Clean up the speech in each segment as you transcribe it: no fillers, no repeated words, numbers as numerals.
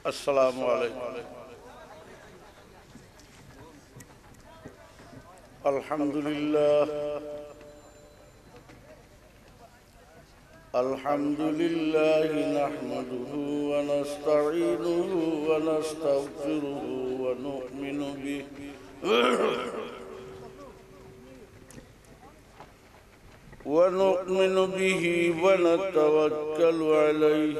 السلام عليكم. الحمد لله نحمده ونستعينه ونستغفره ونؤمن به ونتوكل عليه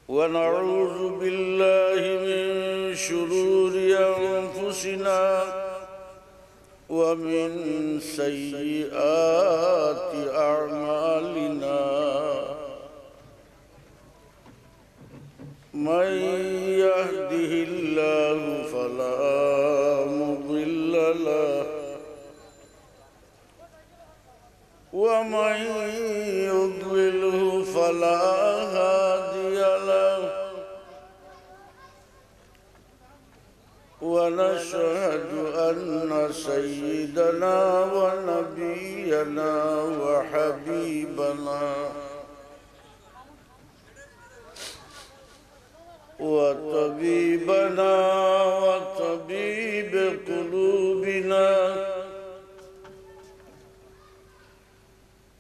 ونعوذ بالله من شرور أنفسنا ومن سيئات أعمالنا من يهده الله فلا مضل له ومن يضلله فلا هادي له ونشهد أن سيدنا ونبينا وحبيبنا وطبيبنا وطبيب قلوبنا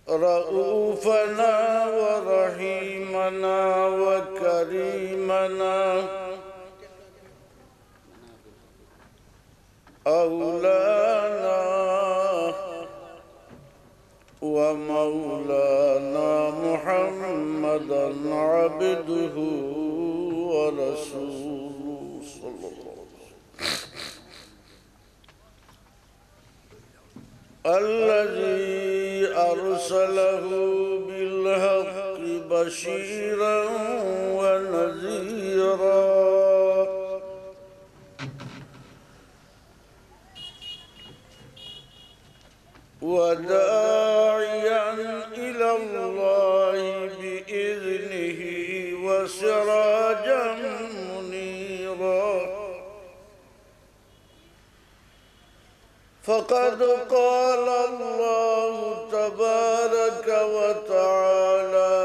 رؤوفنا ورحيمنا وكريمنا أولانا ومولانا محمدا عبده ورسوله صلى الله عليه وسلم الذي أرسله بالحق بشيرا ونذيرا وداعيا إلى الله بإذنه وسراجا منيرا فقد قال الله تبارك وتعالى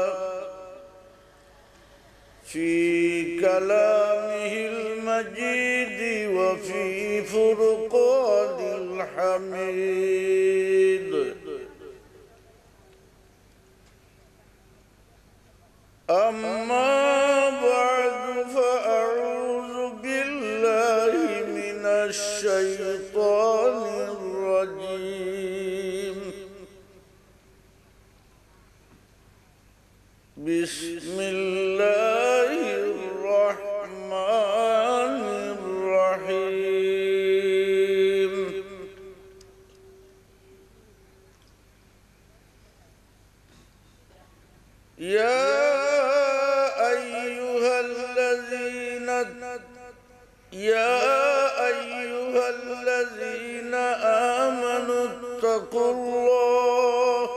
في كلامه المجيد وفي فرقان الحميد أما بعد فأعوذ بالله من الشيطان الرجيم بسم الله الرحمن الرحيم يا أيها الذين آمنوا اتقوا الله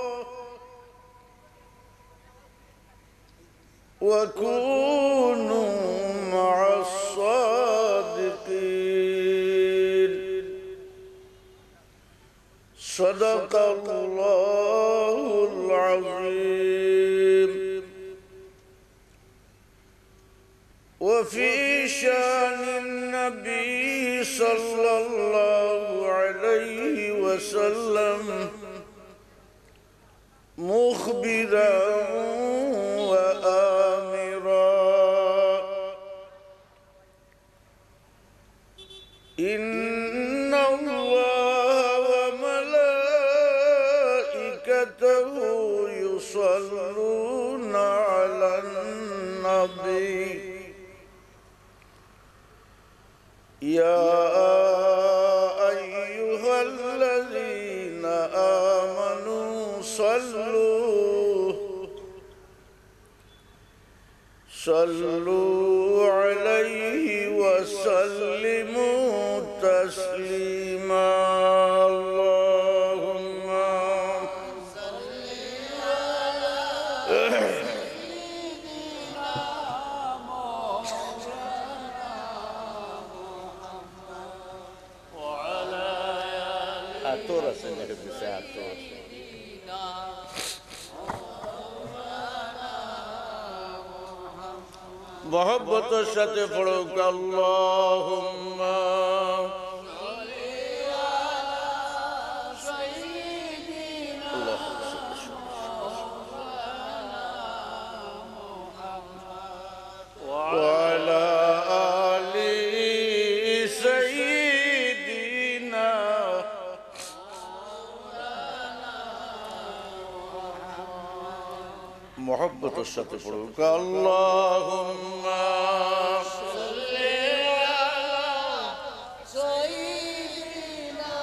وكونوا مع الصادقين صدق الله العظيم. وفي شأن النبي صلى الله عليه وسلم مخبرا وآمرا إن الله وملائكته يصلون على النبي يا أيها الذين آمنوا صلوا عليه وسلموا تسليما. اللهم صل على سيدنا مولانا محمد وعلى آله আতর আছে লিখে দিছে আতর মোহব্বতের সাথে পড়ো আল্লাহুম্মা وعلى آل سيدنا محبة الشتى فروك اللهم صل على سيدنا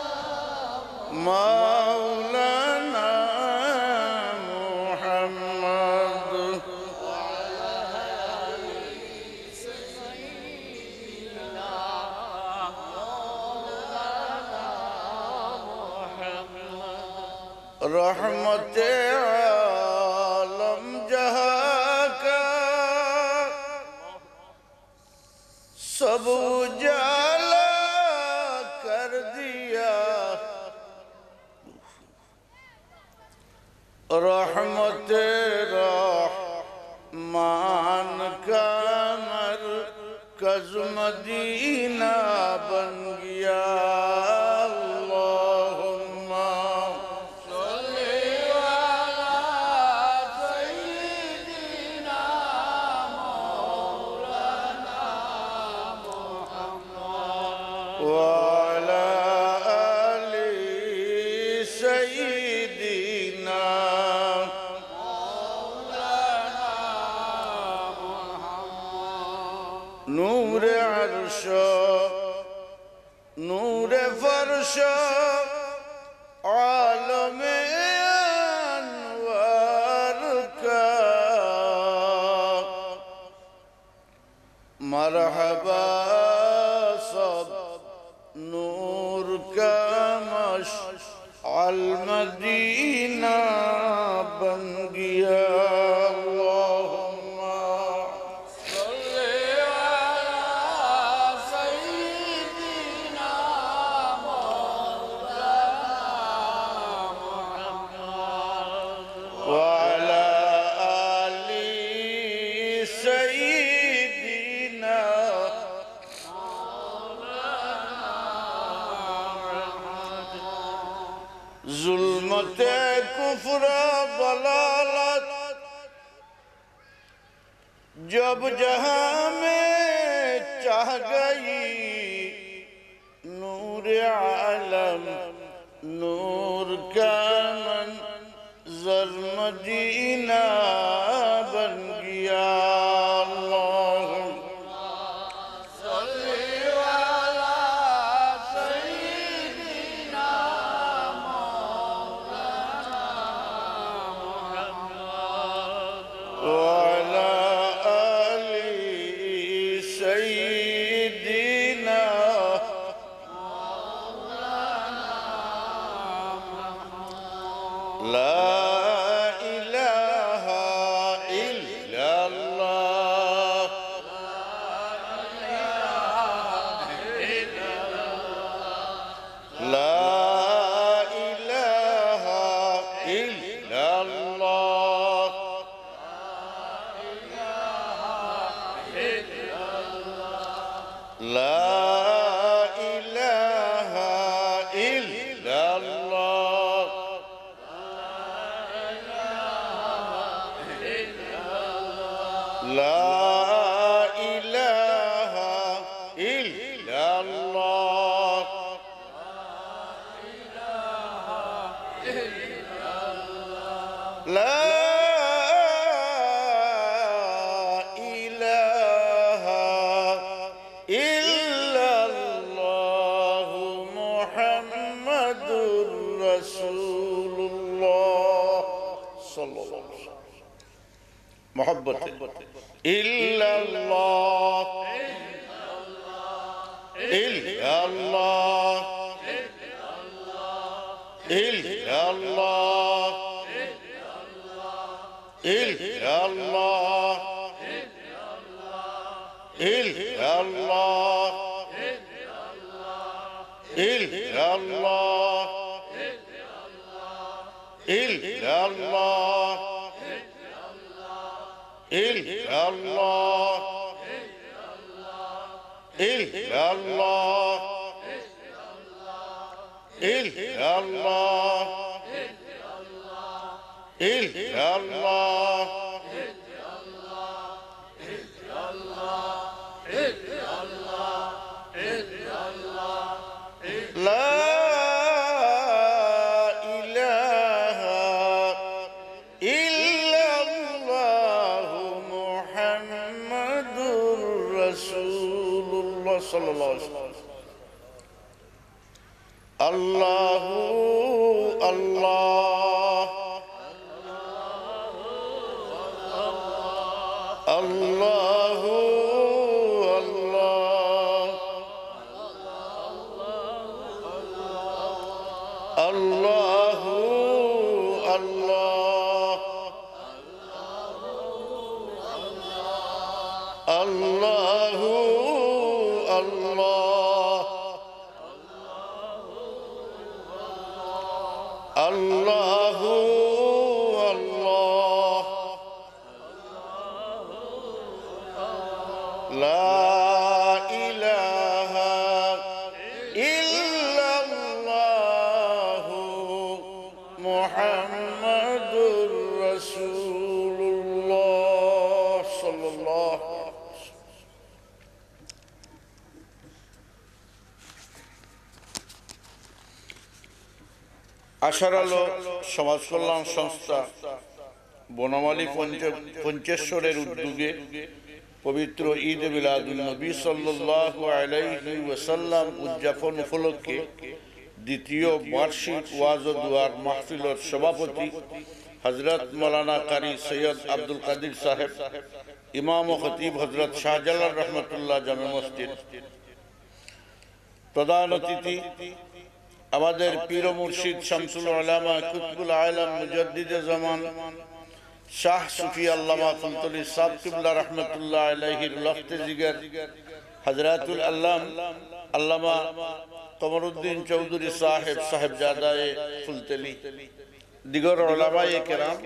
مولانا محمد रहमत आलम जहां का सब उजाला कर दिया रहमत रहमान का मरकज़ मदीना बन गया وعلى آل سيدنا نور عرش نور فرش عالم انوار کا مرحبا सब नूर का मशअल मदीना बन गया अल्लाहुम्मा सल्ली अला सय्यिदिना मौलाना मुहम्मद व अला आलि सय्यिदिना जुल्मत कुफ्र बलालत जब जहां में चाह गई नूर आलम नूर का मंज़र मदीना बन गया وعلى آل سيدنا لا إله إلا الله لا إله إلا الله لا إله إلا الله لا إله إلا الله لا إله إلا الله محمد رسول الله صلى الله عليه وسلم محبت إلا الله إلا الله إلا الله إلا الله إلا الله إلا الله يا الله يا الله يا الله يا الله يا الله لا إله إلا الله محمد رسول الله صلى الله عليه وسلم الله الله الله الله الله الله الله الله الله لا إله إلا الله محمد رسول الله صلى الله عليه وسلم আশার আলো সমাজ কল্যাণ সংস্থা বনমালী পঞ্চেশ্বরের উদ্যোগে পবিত্র ঈদ মিলাদুন নবী সাল্লাল্লাহু আলাইহি ওয়াসাল্লাম উদযাপন উপলক্ষে দ্বিতীয় বার্ষিক ওয়াজ ও দুয়ার মাহফিলের সভাপতি হযরত মাওলানা কারি সৈয়দ আব্দুল কাদির সাহেব, ইমাম ও খতিব হযরত শাহজালাল রহমাতুল্লাহ জামে মসজিদ, প্রধান অতিথি আমাদের পীর ও মুর্শিদ শামসুল উলামা কুতুবুল আলম মুজাদ্দিদে জামান শাহ সুফি আল্লামা ফুলতলি সাহেব কিবলা রহমতুল্লাহ আলাইহির লখতে জিগর হযরতুল আল্লামা কমরউদ্দিন চৌধুরী সাহেব সাহেবজাদায়ে ফুলতলি, দিগর উলামায়ে কেরাম,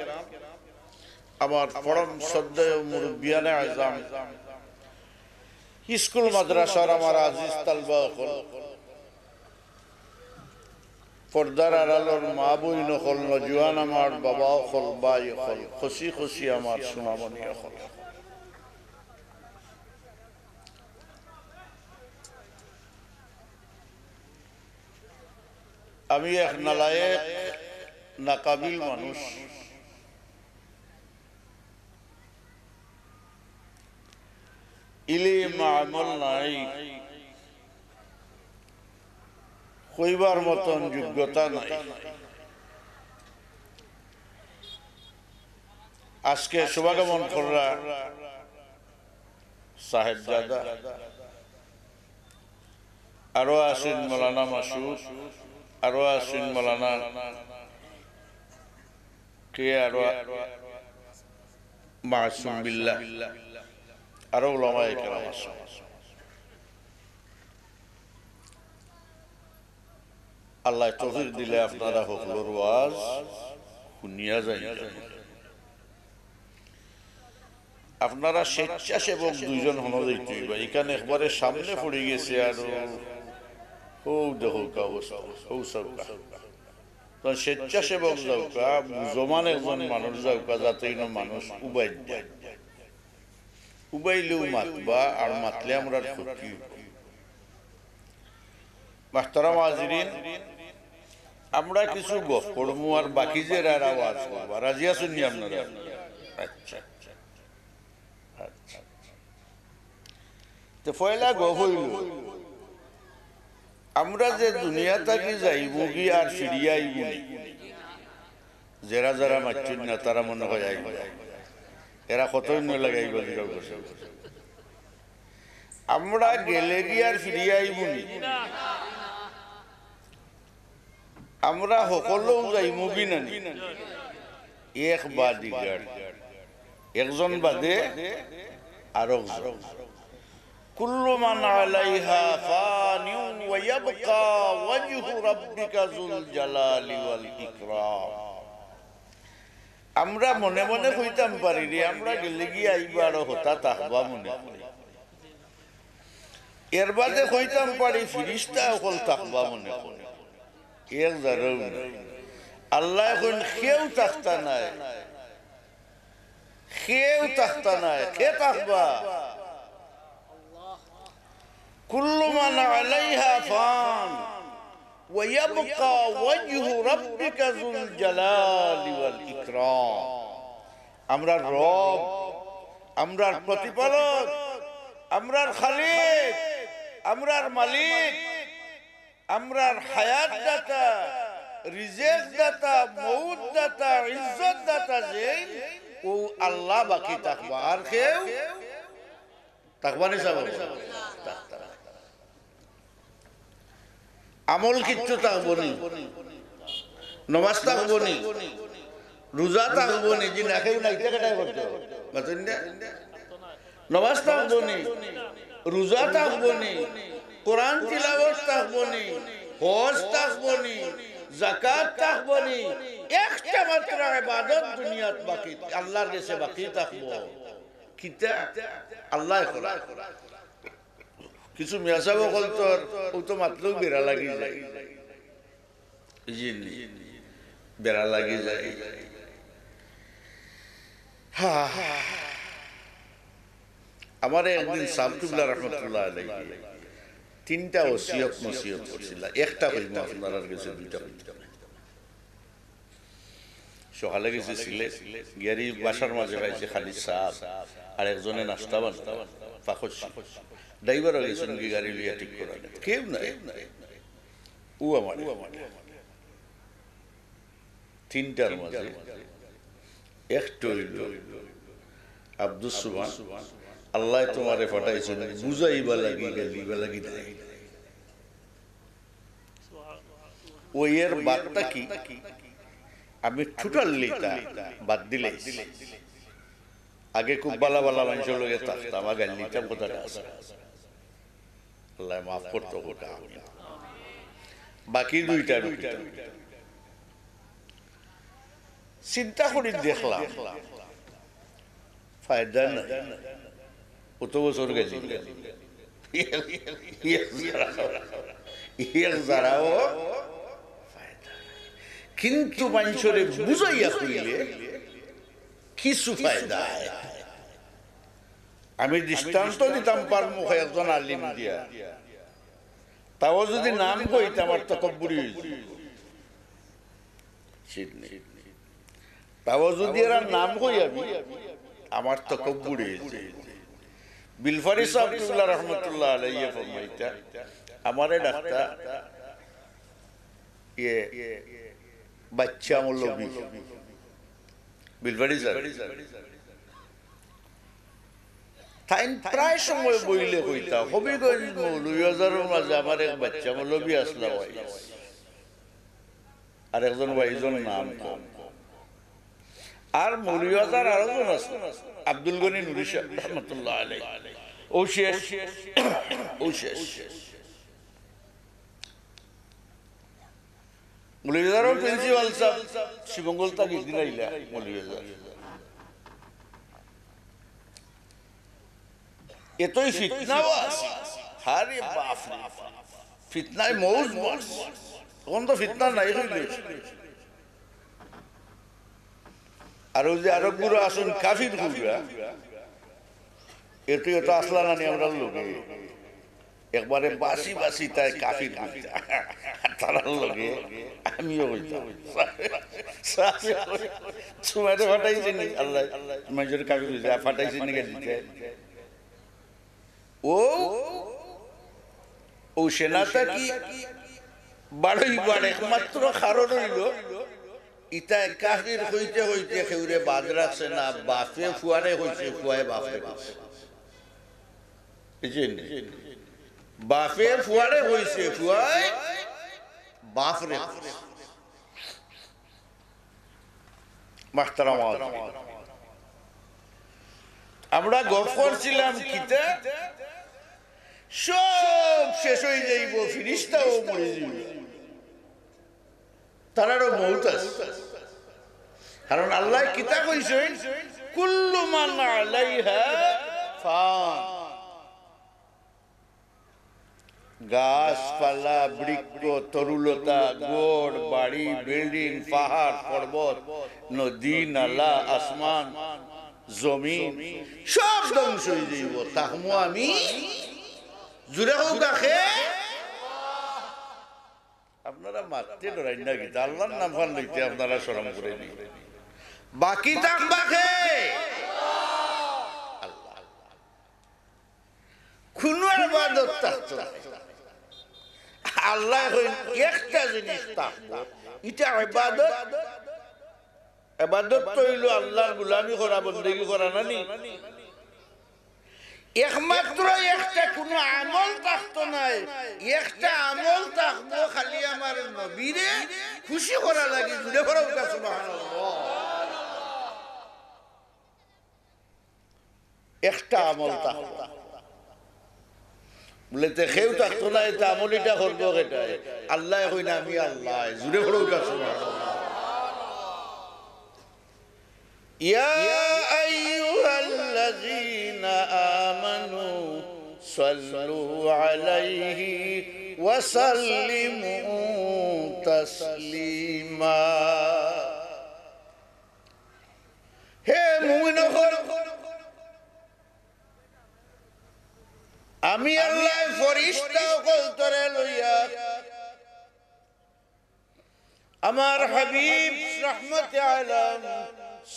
আমার পরম শ্রদ্ধেয় মুরব্বিয়ানে আযম, স্কুল মাদ্রাসার আমার আজিজ তালবা হল, পর্দার আড়ালোর মা বই নকল, নজওয়ান আমার বাবা হল, ভাই হল, খুশি খুশি আমার সোনামণি হল, আমি এক নালায়েক নাকাবিল মানুষ। ইলম আমল নাই, কইবার মতন যোগ্যতা নাই। আজকে শুভাগমন করা সাহেবজাদা, আরো আছেন মৌলানা মাসুদ, আরো আছেন মৌলানা কে, আরো মাসুম বিল্লাহ, আরো উলামায়ে কেরাম আছেন। আল্লাহ তৌফিক দিলে আপনারা হকলোর ওয়াজ শুনিয়া যাইবেন। আপনারা স্বেচ্ছাসেবক দুইজন হনো যাইতে হইবা, এখানে একবারে সামনে পড়ে গেছে আর ও দেখো অবস্থা ও সবকা, তো স্বেচ্ছাসেবক যাওকা, জমান একজন মানুষ যাওকা, যাতে মানুষ উবাই দেয়, উবাইলেও মাতবা, আর মাতলে আমরা ক্ষতি। মাহতারাম হাজিরিন, আমরা কিছু গপ পড়মু আর বাকি যে আওয়াজ করবো, রাজি আছেন নি আপনারা? আচ্ছা আচ্ছা, তো পয়লা গপ হইল, আমরা যে দুনিয়া থাকি যাইব কি আর ফিরিয়া আইব নি, যারা যারা মারছেন না তারা মনে হয় আইব, এরা কতই ন লাগাইব, আমরা গেলে কি আর ফিরিয়া আইব নি, আমরা সকলেও যাইব কি না, এক বা দিগার, একজন বাদে আরো কুল্লু মান আলাইহা ফানিউন ওয়া ইয়াবকা ওয়াজহু রাব্বিকা যুল জালালি ওয়াল ইকরাম। আমরা মনে মনে কইতাম পারি রে আমরা গেলে গিয়ে আইবার হতা তাহবা মনে করি এর বাদে কইতাম পারি ফিরিস্তা অকল তাহবা মনে করি এর জারো আল্লাহ এখন কেউ তাহতা নাই কেউ তাহতা নাই কে তাহবা কুল্লু মান আলাইহা ফান ويبقى وجه ربك ذو الجلال والإكرام আমরার রব আমরার প্রতিপালক আমরার খালিক আমরার মালিক আমরার হায়াত দাতা রিজিক দাতা মউত দাতা ইজ্জত দাতা যে ও আল্লাহ বাকি তাকবা আর কেউ তাকবা নি সব আমল কিচ্ছু থাকবো নি নমাজ থাকবো নি রোজা থাকবো নি যে না খেয়ে নাইতে কাটাই করতে বুঝলেন না নমাজ থাকবো নি রোজা থাকবো নি কোরআন তিলাওয়াত থাকবো নি হজ থাকবো নি যাকাত থাকবো নি একটা মাত্র ইবাদত দুনিয়াত বাকি আল্লাহর কাছে বাকি থাকবো কিতা আল্লাহ করা কিছু মেয়াসাব তোর ও তো মাত্র বেড়া লাগি যায় বেড়া লাগি যায় আমার একদিন সাবতুল্লাহ রহমতুল্লাহ আলাইহি তিনটা ওসিয়ত নসিহত করছিল একটা কইব আপনার কাছে দুইটা কইতে সকালে গেছে সিলেট গিয়ারি বাসার মাঝে পাইছে খালি সাপ আর একজনে নাস্তা বাস্তা পাখস ড্রাইভারও গেছেন কি গাড়ি লিয়া ঠিক করা কেউ নাই ও আমার তিনটার মাঝে একটা হইল আব্দুস সুবহান আল্লাহ তোমারে ফাটাইছেন বুঝাইবা লাগি গালিবা লাগি নাই ওই এর বাদটা কি আমি টোটালি তা বাদ দিলে আগে খুব বালা বালা মানুষ লোকে থাকতাম আগে নিতাম কথাটা আছে আল্লাহ মাফ করতো গোটা বাকি দুইটা চিন্তা করি দেখলাম ফায়দা নাই কত বছর গেছি কিন্তু মানুষরে বুঝাইয়া কইলে কিছু ফায়দা আমি দৃষ্টান্ত দিতাম পার মুখে একজন আলিম দিয়া তাও যদি নাম কইতে আমার তকব্বুরি হয়েছে তাও যদি এরা নাম কইয়াবি আমার তকব্বুরি হয়েছে বিলফারি সাহেবুল্লাহ রহমতুল্লাহ আলাইহি ফরমাইতা আমারে ডাক্তার বাচ্চা মৌলবী বিলফারি সাহেব তাই প্রায় সময় বইলে কইতা হবিগঞ্জ মৌলভীবাজারের মাঝে আমার এক বাচ্চা মৌলবী আসলা আর একজন ভাইজন নাম কম আর মৌলভীবাজার আরেকজন আছে আব্দুল গনি নুরি সাহেব রহমতুল্লাহ আলাইহি ও শেষ মৌলভীবাজারের প্রিন্সিপাল সাহেব শিবঙ্গল তাকে একদিন আইলা মৌলভীবাজার এতই ফিতনা আরে বাপ রে ফিতনায় মৌজ তখন তো ফিতনা নাই হইলে আর ওই যে আরব গুলো আসুন কাফির গুলা এতে তো আসলা না আমরা লোকে একবারে বাসি বাসি তাই কাফির তারার লোকে আমিও হইতাম সুমাইতে ফাটাইছে নি আল্লাহ মাইজোর কাফির হইছে ফাটাইছে নি দিতে ও সেনাটা কি বাড়ই বাড়ে একমাত্র কারণ হইল ইটা কাফির হইতে হইতে কেউরে বাদ রাখছে না বাপে ফুয়ারে হইছে ফুয়ায় বাপে বাপে ফুয়ারে হইছে ফুয়ায় বাপরে মাহতারাম আমরা গপ করছিলাম কিতা সব শেষ হয়ে যাইব ফিরিস্তাও মরে যাইব তারারও মৌত আছে কারণ আল্লাহ কিতা কইছেন কুল্লু মান আলাইহা ফান, গাছপালা বৃক্ষ তরুলতা গোড় বাড়ি বিল্ডিং পাহাড় পর্বত নদী নালা আসমান জমিন সব ধ্বংস হয়ে যাইব, তাহমু আমি জুড়ে হোক আখে। আপনারা মারতে ডরাই না গীতা, আল্লাহর নাম ফান লইতে আপনারা শরম করে নি, বাকি থাকবা খে আল্লাহ। কোন ইবাদত থাকতো আল্লাহ একটা জিনিস থাকবো, এটা ইবাদত। ইবাদত তো হইল আল্লাহর গোলামি করা, বন্দেগী করা না নি। একমাত্র একটা কোন আমল থাকতো নাই, একটা আমল থাকবো খালি আমার নবীরে খুশি করা লাগে, জুড়ে করা সুবহানাল্লাহ। একটা আমল থাকতো বলে তে কেউ থাকতো না, এটা আমল এটা করবো, এটা আল্লাহ কই না আমি আল্লাহ, জুড়ে করা সুবহানাল্লাহ। ইয়া আইয়ুহাল্লাযীনা আমানু সাল্লু আলাইহি ওয়া সাল্লিমু তাসলিমা। হে মুমিনগণ, আমি আল্লাহ ফেরেশতা কলতরে লইয়া আমার হাবিব রাহমাতে আলাম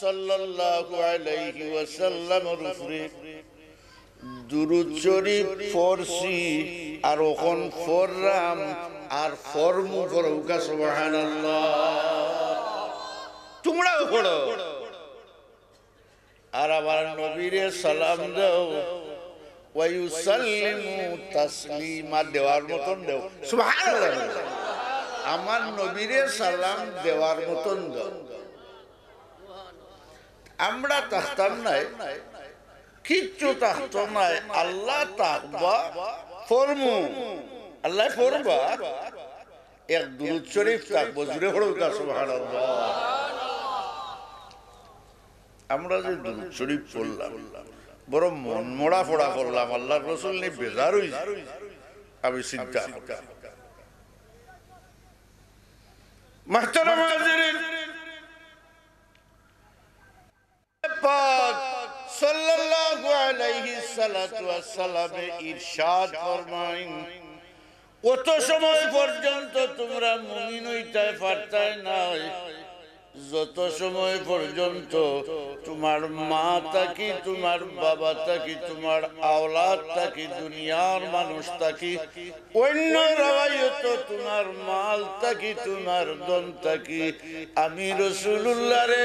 সাল্লাল্লাহু আলাইহি ওয়াসাল্লামের উপরে দুরূদ শরীফ পড়ছি, আর ওখন পড়লাম আর ফরমু পড়ুকা সুবহানাল্লাহ। তোমরাও পড়ো আর আমার নবীরে সালাম দাও, ওয়া ইউসাল্লিমু তাসলিমা, দেওয়ার মতন দেও সুবহানাল্লাহ। আমার নবীরে সালাম দেওয়ার মতন দাও। আমরা তাকতাম নাই, কিচ্ছু তাকতো নাই, আল্লাহ তাকবা ফরমু, আল্লাহ ফরবা এক দুরূদ শরীফ তাকবো, জুড়ে পড়ুকা সুবহানাল্লাহ। আমরা যে দুরূদ শরীফ পড়লাম বড় মন মোড়া ফোড়া করলাম, আল্লাহর রাসূল নি বেজার হইছে। আমি চিন্তা মুহতারাম হাজিরিন, পাক সাল্লাল্লাহু আলাইহি সাল্লাতু ওয়াস সালাম ইরশাদ ফরমাইন, কত সময় পর্যন্ত তোমরা মুমিন হইতে পারতাই না, যত সময় পর্যন্ত তোমার মা থাকি, তোমার বাবা থাকি, তোমার আওলাদ থাকি, দুনিয়ার মানুষ থাকি, অন্য রাওয়ায়ত তোমার মাল থাকি, তোমার ধন থাকি, আমি রাসূলুল্লাহ রে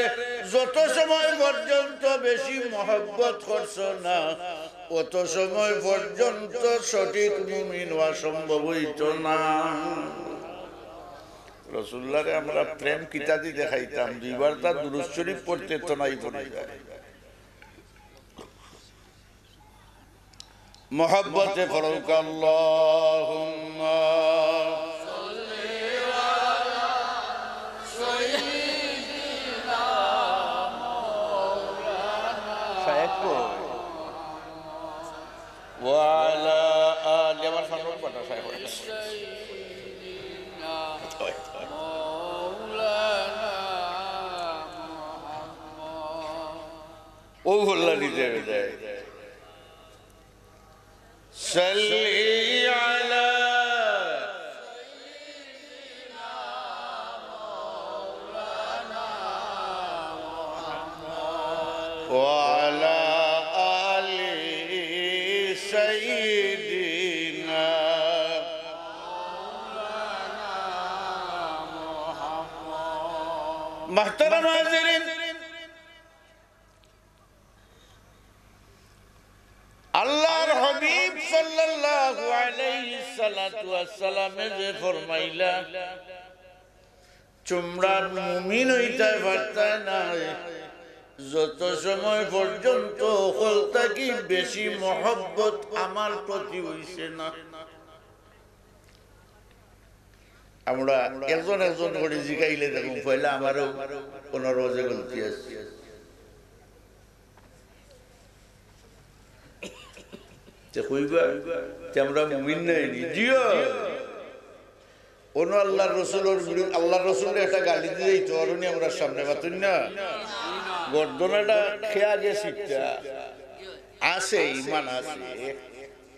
যত সময় পর্যন্ত বেশি মহব্বত করছো না, অত সময় পর্যন্ত সঠিক মুমিন হওয়া সম্ভব হইত না। রাসূলুল্লাহরে আমরা প্রেম কিতাদি দেখাইতাম, দুইবার তার দুরূদ শরীফ পড়তে তো নাই পড়ে যায়। মহব্বতে ফরক আল্লাহুম্মা সাল্লি আলা সাইয়্যিদিনা মাওলানা ওয়া আলা আলি, আমার ফারুক পাটা সাহেব ও বললা নিজে যায় সাল্লি আলা সাইয়্যিদিনা মাওলানা মুহাম্মদ ওয়া আলা আলি সাইয়্যিদিনা মাওলানা মুহাম্মদ। মুহতারাম হাজিরিন, আল্লাহর হাবিব সাল্লাল্লাহু আলাইহি সাল্লাতু ওয়াস সালাম যে ফরমাইলা, তোমরা মুমিন হইতে পারতা না যত সময় পর্যন্ত হল থাকি বেশি মহব্বত আমার প্রতি হইছে না। আমরা একজন একজন করে জিগাইলে দেখুন পয়লা আমারও কোনো রোজে গলতি আছে আমরা মুমিন নাই জিও অন্য আল্লাহর রসুলের বিরুদ্ধে আল্লাহর রসুলের একটা গালি দিয়েই তো অরণি আমরা সামনে পাতুন না গর্দনাটা খেয়া গেছি আছে ইমান আছে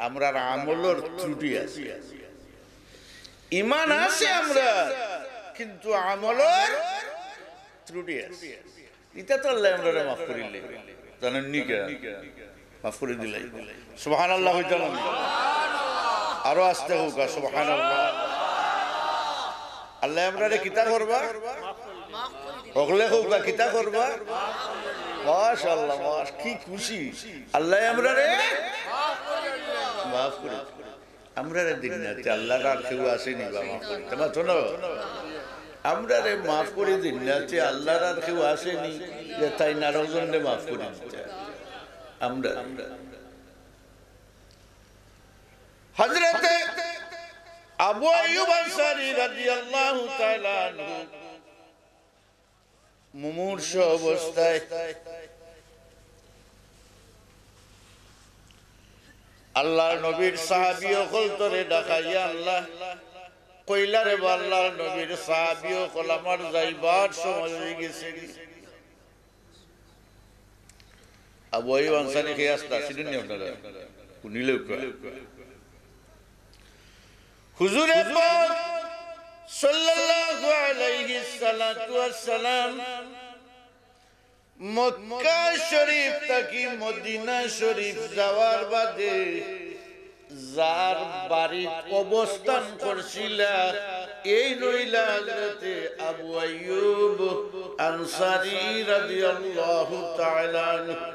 আমরা আমলের ত্রুটি আছে ইমান আছে আমরা কিন্তু আমলের ত্রুটি আছে এটা তো আল্লাহ আমরা মাফ করিলে জানেন নি কে মাফ করে দিলাই সুবহানাল্লাহ হইতাম আরো আস্তে হোক সুবহানাল্লাহ আল্লাহ আমরা কিতা করবা ওগলে হোক কিতা করবা মাশাআল্লাহ মাশ কি খুশি আল্লাহ আমরা রে মাফ করে আমরা রে দিন না আল্লাহর আর কেউ আসেনি বা মাফ করে তোমার শোনো আমরা রে মাফ করে দিন না আল্লাহর আর কেউ আসেনি যে তাই নারজনরে মাফ করে দিতে আমরা হযরত আবু আইয়ুব আনসারী রাদিয়াল্লাহু তাআলা আনহু মুমূর্ষ অবস্থায় আল্লাহর নবীর সাহাবী হল তরে ডাকাইয়া আল্লাহ কইলারে আল্লাহর নবীর সাহাবী হল আমার যাইবার সময় হয়ে গেছে আবু আইয়ুব আনসারী কে আসতা ছিলেন আপনারা শুনিলে হুজুর পাক সাল্লাল্লাহু আলাইহি সাল্লাতু ওয়াসসালাম মক্কা শরীফ থেকে মদিনা শরীফ যাওয়ার বাদে যার বাড়ি অবস্থান করছিল এই নইলা হযরত আবু আইয়ুব আনসারী রাদিয়াল্লাহু তাআলা আনহু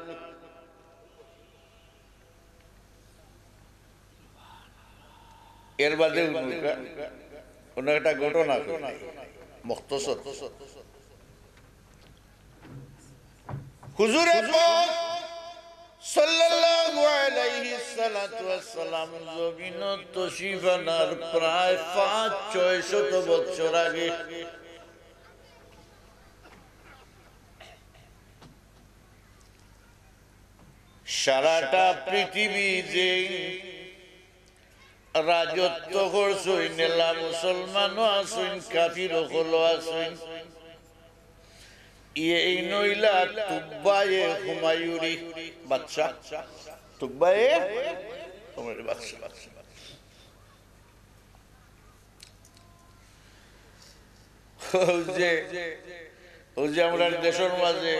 এর বাদে কোন একটা ঘটনা মুখতসর হুজুর পাক সাল্লাল্লাহু আলাইহি সাল্লাতু ওয়াসসালাম জমিন তশরিফ আনার প্রায় 500-600 বছর আগে সারাটা পৃথিবী যে রাজত্ব করছই নেলা মুসলমানও আসইন কাফির হলো আসইন এই নইলা তুব্বায়ে হুমায়ুরি বাদশা তুব্বায়ে হুমায়ুরি বাদশা ও যে আমরা দেশের মাঝে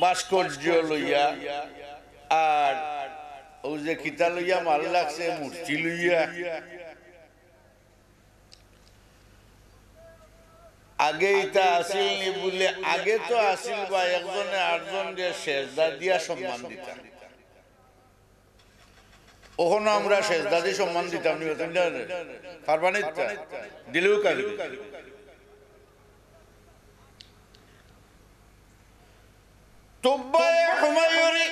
ভাস্কর্য লইয়া আর ও যে কিতা লইয়া মাল লাগছে মূর্তি লইয়া আগে এটা আসিল নি বলে আগে তো আসিল বা একজনে আটজন যে সেজদা দিয়া সম্মান দিতাম ওখানে আমরা সেজদা দিয়ে সম্মান দিতাম পারবানি দিলেও কালি তুব্বায়ে হুমায়ুরি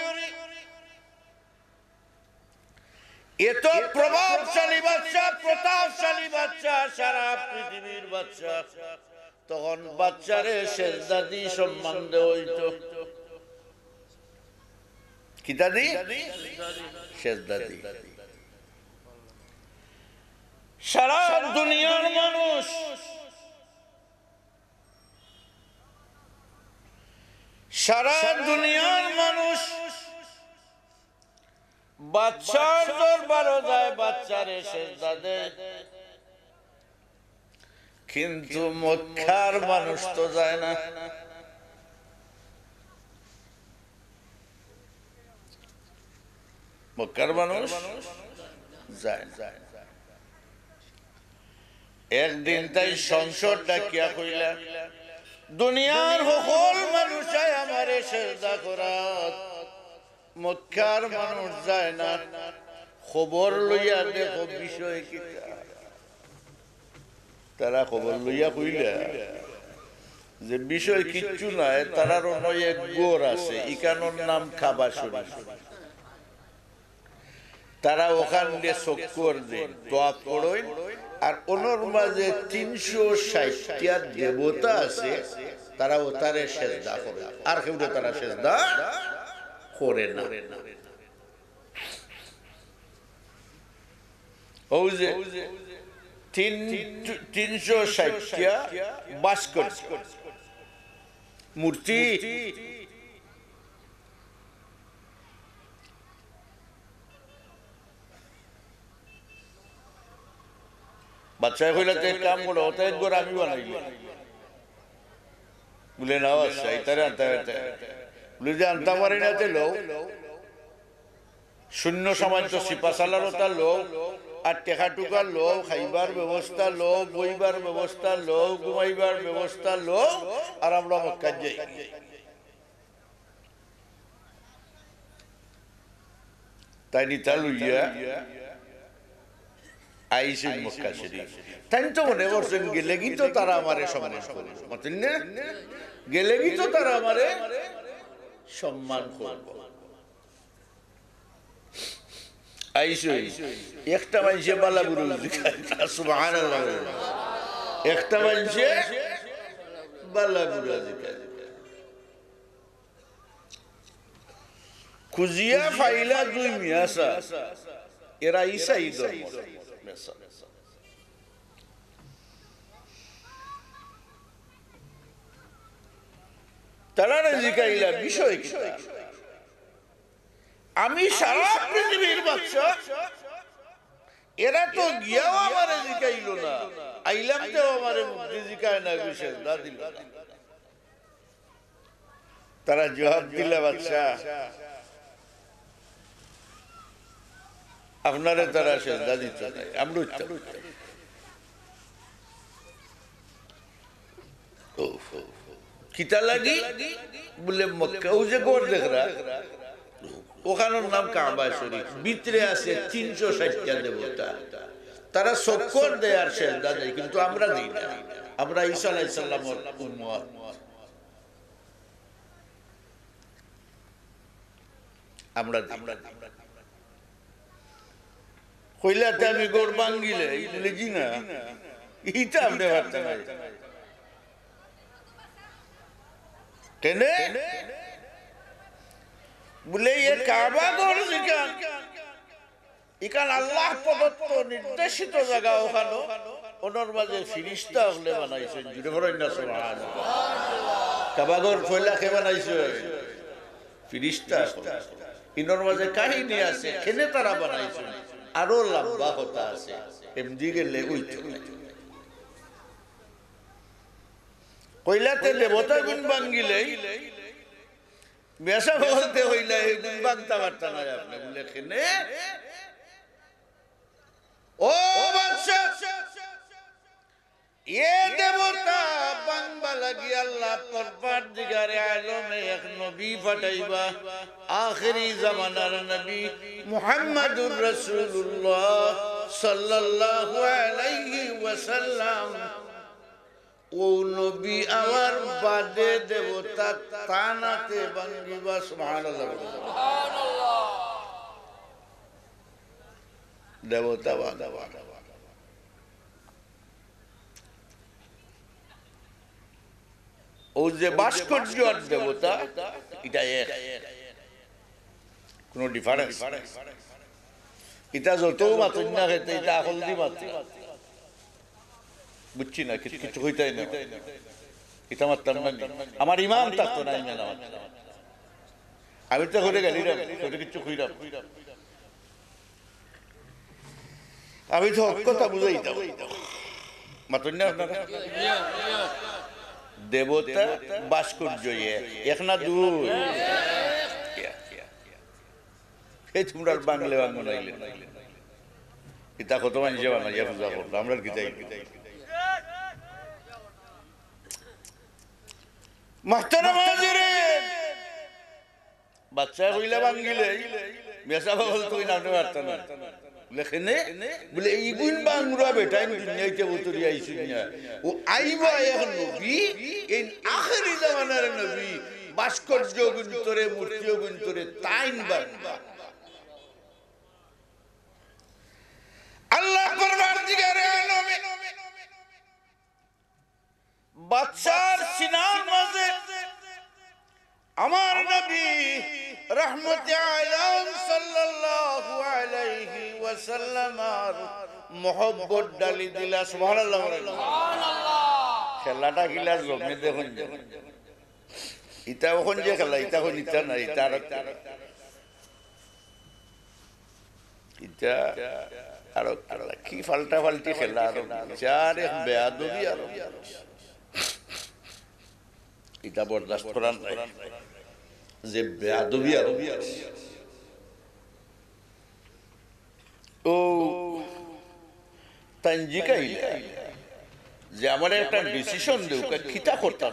এত প্রভাবশালী বাচ্চা প্রতাপশালী বাচ্চা সারা পৃথিবীর বাচ্চা তখন বাচ্চারে সেজদা দি সম্মান দেওয়া হইতো কিতা দি সেজদা দি সারা দুনিয়ার মানুষ বাচ্চার দরবারে যায় বাচ্চারে সেজদা দেয় কিন্তু মক্কার মানুষ তো যায় না মক্কার মানুষ যায় একদিন তাই সংসদ ডাকিয়া কইলা দুনিয়ার সকল মানুষ আমারে সেজদা করাত মক্কার মানুষ যায় না খবর লইয়া দেখো বিষয় কি তারা খবর লইয়া কইলা যে বিষয় কিচ্ছু নাই তারার নয় এক গোর আছে ইকানোর নাম খাবা শরীফ তারা ওখান দিয়ে চক্কর দেন দোয়া পড়েন আর ওনার মাঝে 360টা দেবতা আছে, তারা ওতারে সেজদা করে, আর কেউ তারা সেজদা করে না। ওই যে 360টা ভাস্কর্য মূর্তি, বাচ্চায় কইলা তো কাম করো, ওটা একবার আমি বানাইলি বলে নাও, আচ্ছা এটারে আনতে বলে যে আনতে পারি না, লো শূন্য সামান্য সিপা সালার ওটা লো, আর টেকা টুকা লো, খাইবার ব্যবস্থা লো, বইবার ব্যবস্থা লো, ঘুমাইবার ব্যবস্থা লো, আর আমরা মক্কা যাই। তাই নিতা লইয়া আইসেন মক্কা শরীফ। তাই তো মনে করছেন গেলে কি তো তারা আমারে সম্মান করবে, বুঝলেন না? গেলে কি তো তারা আমারে সম্মান করবে। আইসো একটা মানুষে বালা বুড়ো সুবহানাল্লাহ, একটা মানুষে বালা বুড়ো খুঁজিয়া ফাইলা 2 মিয়াসা, এরা ঈসাই ধর্ম। তারা জিকাইলা বিষয় কি? আমি সারা পৃথিবীর বাচ্চা, এরা তো গিয়াও আমারে জিকাইল না, আইলাম তো আমারে জিকায় না, বিশেষ না দিল। তারা জবাব দিলা, বাচ্চা আপনারে তারা সেজদা দিতে নাই, আমরা কিতা লাগি বলে মক্কা ও যে গোর দেখরা, ওখানের নাম কাবা শরীফ, ভিতরে আছে 360টা দেবতা, তারা চক্কর দেয় আর সেজদা দেয়, কিন্তু আমরা দিই না। আমরা ঈসা আলাইহিস সালামের উম্মত, আমরা কইলাতে আমি গোর বাঙ্গিলে বলে জি না, ইটা আপনি ভাবতেন টেনে বলে এ কাবা গোর জিকান, ইকান আল্লাহ প্রদত্ত নির্দেশিত জায়গা, ওখানে ওনার মাঝে ফিরিস্তা হলে বানাইছেন। জুড়ে বলেন না সুবহানাল্লাহ। কাবা গোর ফয়লা কে বানাইছে? ফিরিস্তা। ইনোর মাঝে কাহিনী আছে, কেনে তারা বানাইছে, আরো লম্বা কথা আছে, এমদি গেলে কইলাতে দেবতা গুণ বাঙ্গিলেই বেসা বলতে হইলে গুণ বাংতা পারতা না আপনি বলে কেনে। ও বাদশা, এ দেবতা বাংবা লাগি আল্লাহ পরওয়ারদিগারে আলমে এক নবী পাঠাইবা, আখিরি জামানার নবী মুহাম্মাদুর রাসূলুল্লাহ সাল্লাল্লাহু আলাইহি ওয়াসাল্লাম। ও নবী আওয়ার বাদে দেবতা তানাতে বাঙ্গিবা। সুবহানাল্লাহ, সুবহানাল্লাহ। দেবতা বাবা ও যে ভাস্কর্য আর দেবতা, এটা এক, কোন ডিফারেন্স। এটা যত মাতুন না খেতে, এটা হলদি মাত্র বুঝছি না, কিছু হইতাই না, এটা মারতাম না, আমার ইমাম থাকতো না, আমি তো ঘুরে গেলি কিছু খুঁড়াম, আমি তো কথা বুঝাই দাও মাতুন না আপনারা। দেবতা ভাস্কর্য এক না 2, এই তোমরা বাংলা বানাইলে এটা কত মানুষ বানাইয়া পূজা করলো, আমরা গীতাই বাচ্চা হইলে বাঙ্গিলে বেসা বল তুই নামতে পারত না লেখেনে বলে এই গুণ বাংলা বেটাই দুনিয়াতে উতরি আইছি না, ও আইবা এখন নবী, এই আখেরি জামানার নবী, ভাস্কর্য গুণতরে মূর্তি গুণতরে তাইন বাংলা। আল্লাহ পরওয়ারদিগারে আলমে বাদশার সিনার মাঝে আমার নবী রহমতে আলম সাল্লাল্লাহু আলাইহি ওয়াসাল্লাম মোহব্বত ডালি দিলা। সুবহানাল্লাহ সুবহানাল্লাহ। খেলাটা কিলা জমে দেখুন, ইটা ওখান যে খেলা ইটা কোন ইটা নাই, ইটা ইটা আরো খেলা কি ফাল্টা ফাল্টি খেলা, আরো চার এক বেয়াদবি, আরো ইটা বরদাস্ত করার নাই যে বেয়াদবি আরো ও তানজিকাই যে আমার একটা ডিসিশন দেও খিতা করতাম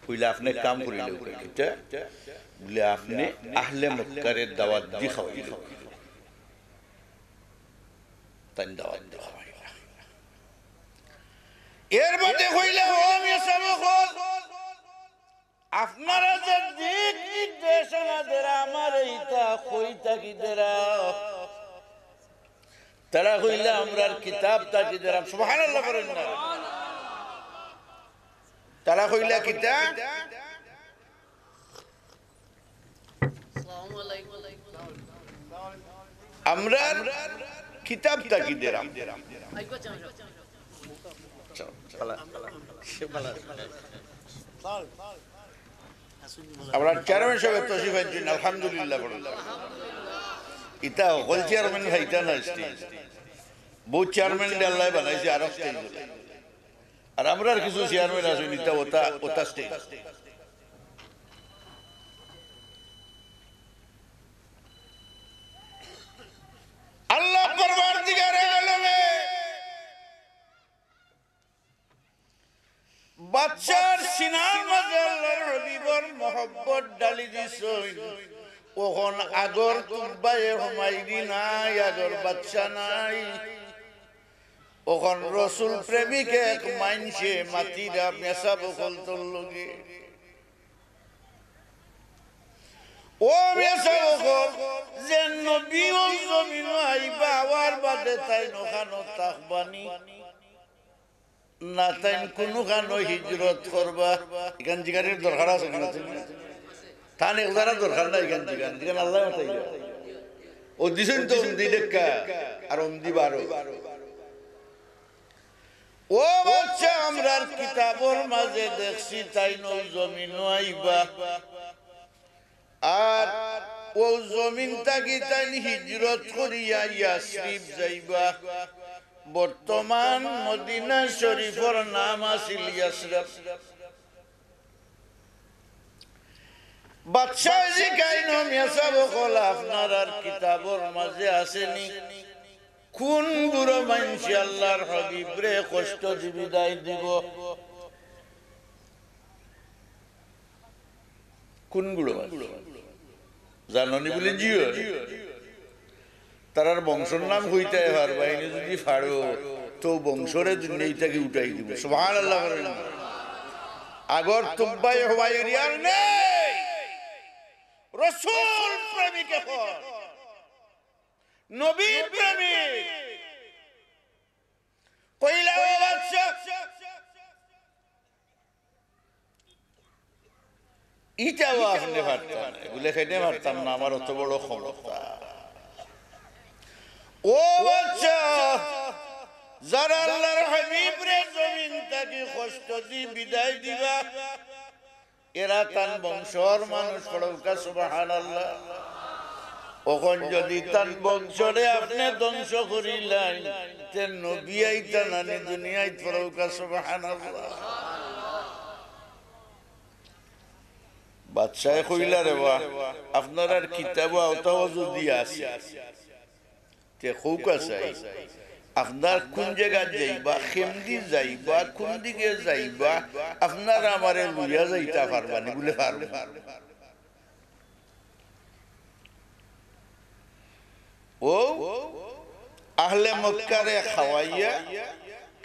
কইলে আপনি কাম করিলে খিতা বলে আপনি আহলে মক্কারের দাওয়াত দি খাওয়াইল, তাই দাওয়াত দি খাওয়াইল। এর মধ্যে হইলে আপনারা যে দিক নির্দেশনা দেরা আমার এইটা কইতা কি দেরা, তারা হইলে আমরার কিতাব তাকি দেরা। সুবহানাল্লাহ করেন না। তারা হইলা কিতাব আমরা কিতাব তাকি দেরা। আমরা চেয়ারম্যান সাহেব তশরিফ আনছেন, আলহামদুলিল্লাহ। ইটা হল চেয়ারম্যান হাইটা না, বহু চেয়ারম্যান আল্লাহ বানাইছে আর স্টেজ, আর আমরা কিছু চেয়ারম্যান আছেন ইটা ওটা ওটা স্টেজ। আল্লাহ পরওয়ারদিগারে আলমে বাদশার সিনার মাঝে আল্লাহর হাবিবর মোহব্বত ডালি দিছেন। ওখন আগর তুব্বায়ে হুমায়রি নাই, আগর বাদশা নাই, ওখন রসুল প্রেমিক এক মাইনসে মাতিরা মেসা বকল তোর লগে। ও মেসা বকল যে নবী ও জমিন আইবা আওয়ার বাদে তাই নখানো তাকবানি না, তাই কোনো খানো হিজরত করবা। এখান জিগানের দরকার আছে না, তান একদারা দরকার নাই। এখান জিগান জিগান আল্লাহ মাতাই ও দিছেন তো উমদি দেখা আর উমদি বারো। ও বাচ্চা আমরার কিতাবর মাঝে দেখছি তাই নৌ জমিন আইবা, আর ও জমিন থাকি তাই হিজরত করিয়া ইয়াসরিব যাইবা। বর্তমান মদিনা শরীফের নাম আছিল ইয়াসরিব। বাদশাহ জিগাইন মেসা বকল আপনার আর কিতাবর মাঝে আসেনি কোন বুড়ো মানসি আল্লাহর হাবিবরে কষ্ট দিবি দায় দিব? কোন বুড়ো জাননি বলে জিও তার বংশর নাম হইতে পারবাইনি, যদি ফাড়ো তো বংশরে দুনিয়াটাকে উঠাই দিব। সুবহানাল্লাহ। আগর তুব্বায়ে হুমায়রি আর নেই, রাসূল প্রেমিক এখন নবী প্রেমিক কইলা বাদশা ইটাও আপনি পারতাম বলে খেতে পারতাম না, আমার অত বড় ক্ষমতা। ও বাচ্চা যারা আল্লাহর হাবিবরে জমিন থেকে কষ্ট দি বিদায় দিবা, এরা তান বংশর মানুষ পড়ৌকা। সুবহানাল্লাহ। ওখন যদি তান বংশরে আপনি ধ্বংস করিলেন তেন নবী আইতা নানি দুনিয়ায় পড়ৌকা। সুবহানাল্লাহ। বাদশাহ কইলা রে বা আপনার আর কিতাব আওতাও যদি আছে তে খৌকা চাই, আপনার কোন জায়গা যাইবা, খেমদি যাইবা, কোন দিকে যাইবা, আপনার আমারে লইয়া যাইতা পারবানি বলে পারবে। ও আহলে মক্কারে খাওয়াইয়া,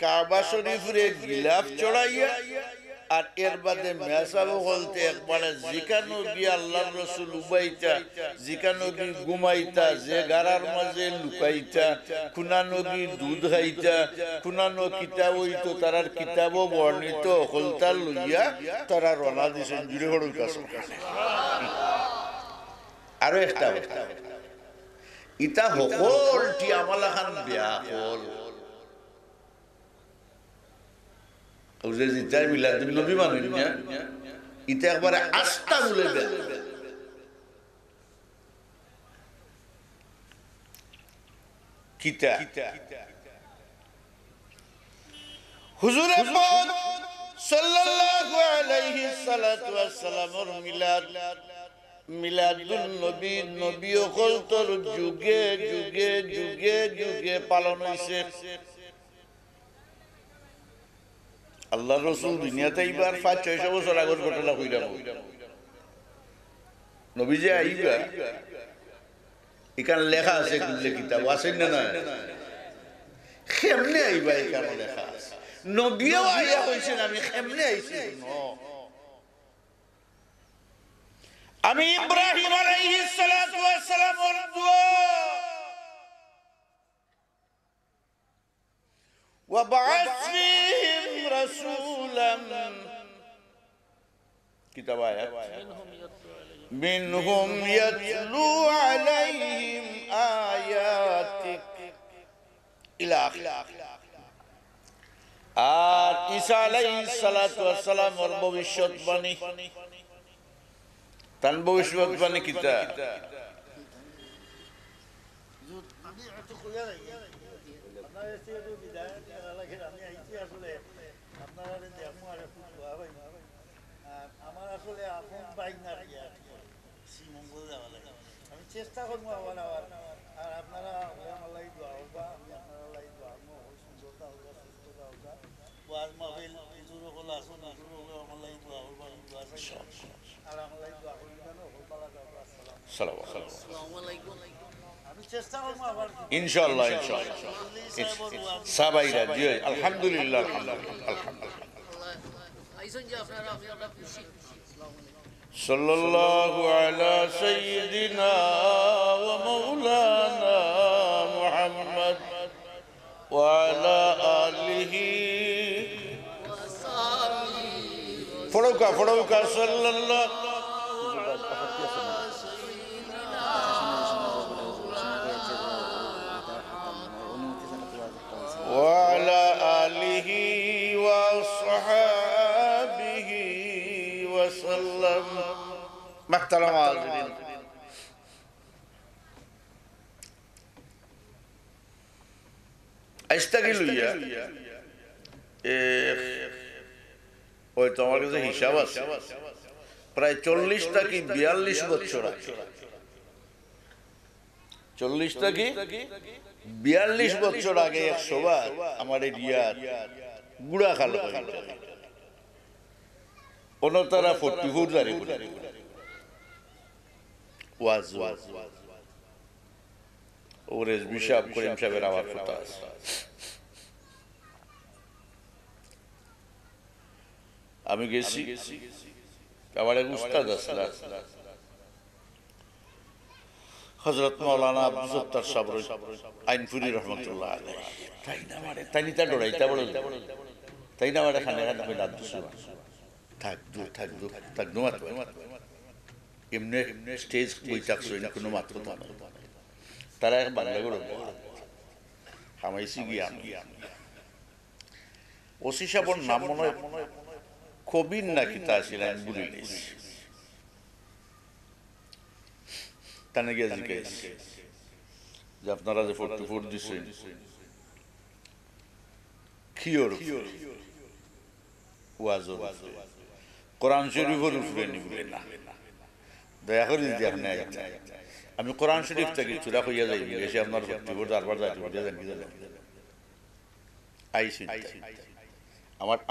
কাবা শরীফরে গিলাফ চড়াইয়া, আর এর বাদে মেসাবো বলতে একবারে জিকানো গিয়ে আল্লাহর রাসূল উবাইতা জিকানো গি ঘুমাইতা যে গারার মাঝে লুকাইতা কুনানো গি দুধ খাইতা কুনানো কিতাব হইতো তারার কিতাবও বর্ণিত হলতাল লইয়া তারা রওনা দিছেন জুড়ে হড়ুর কাছে আরো একটা ইতা হকলটি আমালাখান বিয়া হল ওজে জিতার মিলাদুন নবী মানুন না ইতা একবারে আস্থা বলে দেন কিতা হুজুর পাক সাল্লাল্লাহু আলাইহি সাল্লাতু ওয়াস সালামের মিলাদুন নবী নবী হল তোর যুগে যুগে যুগে যুগে পালন হইছে আল্লাহর রাসূল দুনিয়াতে এইবার 500-600 বছর আগের ঘটনা কইরা নবী যে আইবা এখানে লেখা আছে কুল্লে কিতাব আছে না না কেমনে আইবা এখানে লেখা আছে নবীও আইয়া কইছেন আমি কেমনে আইছি আমি ইব্রাহিম আলাইহিস সালাতু ওয়াস সালামের দোয়া وبعث فيهم رسولا كتاب آيات منهم يتلو عليهم آياتك إلى آخر আর ঈসা আলাইহিস সালাতু ওয়াস সালাম এর ভবিষ্যৎবাণী তার ভবিষ্যৎবাণী কিতা আমার আসলে আপন বাইক না শ্রীমঙ্গল যাওয়া লাগে আমি চেষ্টা করবো আবার আবার আর আপনারা আল্লাহ দোয়া হবা আমি আপনারা দোয়া সুন্দরতা হবা সুস্থতা হবা ওয়াজ মাহফিল হুজুর হল আসুন হুজুর হল আল্লাহ দোয়া হবা আর আল্লাহ দোয়া করবেন হলপালা যাওয়া আসসালামু আলাইকুম আমি চেষ্টা করবো আবার ইনশাআল্লাহ ইনশাআল্লাহ সাবাইরা জি আলহামদুলিল্লাহ আলহামদুলিল্লাহ আইসন যে আপনারা খুশি সাল্লাল্লাহু আলা সাইয়্যিদিনা ওয়া মাওলানা মুহাম্মদ ওয়া আলা আলিহি ওয়া সাহবিহি ফড়ৌকা সাল্লাল্লাহু وعلى آله وصحابه وسلم محترم حاضرین اشتغل لیا ওই তোমার কাছে হিসাব আছে প্রায় 40 থেকে 42 বছর আগে 40 থেকে 42 বছর আগে এক সবার আমার এই রিয়াদ গুড়া খাল অনতারা 44 জারি ওয়াজ ওরে বিশাব করিম সাহেবের আমার কথা আছে আমি গেছি আমার এক উস্তাদ আসলা হযরত মাওলানা আব্দুস সত্তার সাবরী আইনপুরি রহমাতুল্লাহ আলাইহি তাই না ডরাইতা বড় তাই না আমারে খানে খানে কই দাদ দিছো থাক দু মাত্র এমনি স্টেজ বই থাকছো না কোনো মাত্র তো তারা এক বাংলা করে হামাইছি গিয়া ওসি সাহেবের নাম মনে হয় কবির নাকি তা ছিলেন ভুলে গেছি তানে গিয়ে জিজ্ঞেস যে আপনারা যে 44 দিচ্ছেন কিওর ওয়াজর কোরআন শরীফের উপরে নিবলে না দয়া করে যদি আপনি আমি কোরআন শরীফ থেকে চূড়া হইয়া যাই এসে আপনার 44 দরবার যাইতে বুঝা জানি জানেন আইসি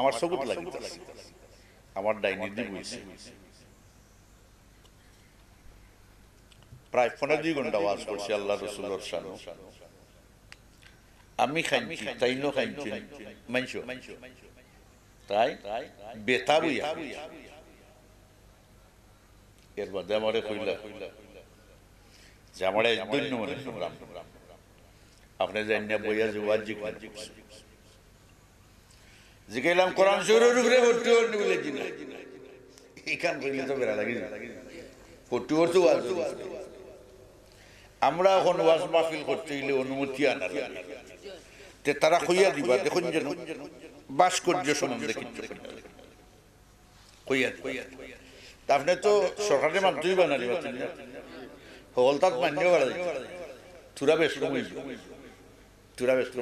আমার সবুত লাগে আমার ডাইনি দি বুঝছি প্রায় 15 ঘন্টা ওয়াজ করছি আল্লাহ রাসূলের শানে আমি খাইছি তাইনো খাইছি মানছো তাই বেতা বইয়া এর বাদে আমারে কইলা যে আমার একদম মনে সংগ্রাম আপনি জানিয়া বইয়া জুয়ার জিগাইলাম কোরআন শরীফের উপরে ভর্তি হল বলে জিনা এখান কইলে তো বেড়া লাগি ভর্তি করতে ওয়াজ আমরা এখন ওয়াজ মাহফিল করতে গেলে অনুমতি আনার তে তারা কইয়া দিবা দেখুন যেন ভাস্কর্য সম্বন্ধে কিছু কইয়া আপনি তো সরকারের মাধ্যমেই বানালি হলতাত মান্য করা তুরা বেশি তুরা বেশি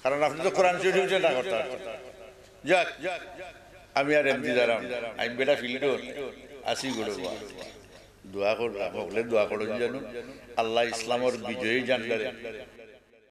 কারণ আপনি তো কোরআন শরীফ না করতে যাক আমি আর এমনি দাঁড়াম আমি বেটা ফিল্ড আসি করে দোয়া করলাম দোয়া করুন যেন আল্লাহ ইসলামের বিজয়ী জানলারে